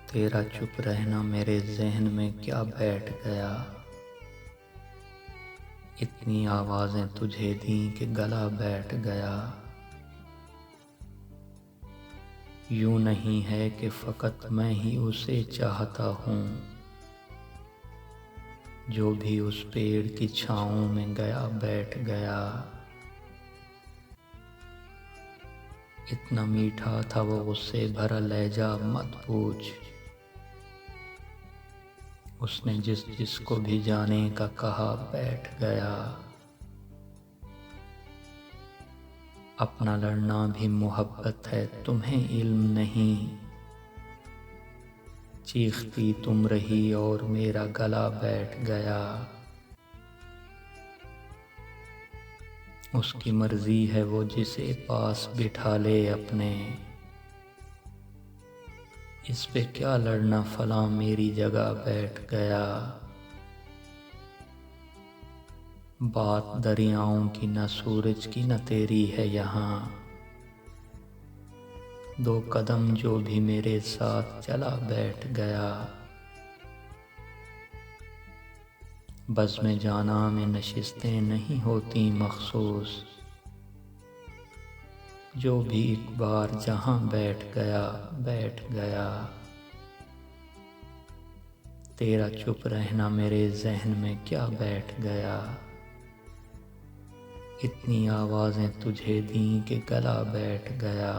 تیرا چپ رہنا میرے ذہن میں کیا بیٹھ گیا، اتنی آوازیں تجھے دیں کہ گلا بیٹھ گیا۔ یوں نہیں ہے کہ فقط میں ہی اسے چاہتا ہوں، جو بھی اس پیڑ کی چھاؤں میں گیا بیٹھ گیا۔ اتنا میٹھا تھا وہ غصے بھرا لہجہ مت پوچھ، اس نے جس جس کو بھی جانے کا کہا بیٹھ گیا۔ اپنا لڑنا بھی محبت ہے تمہیں علم نہیں، چیختی تم رہی اور میرا گلا بیٹھ گیا۔ اس کی مرضی ہے وہ جسے پاس بٹھا لے اپنے، اس پہ کیا لڑنا فلاں میری جگہ بیٹھ گیا۔ بات دریاؤں کی نہ سورج کی نہ تیری ہے یہاں، دو قدم جو بھی میرے ساتھ چلا بیٹھ گیا۔ بزم جاناں میں نشستیں نہیں ہوتی مخصوص، جو بھی ایک بار جہاں بیٹھ گیا بیٹھ گیا۔ تیرا چپ رہنا میرے ذہن میں کیا بیٹھ گیا، اتنی آوازیں تجھے دیں کہ گلا بیٹھ گیا۔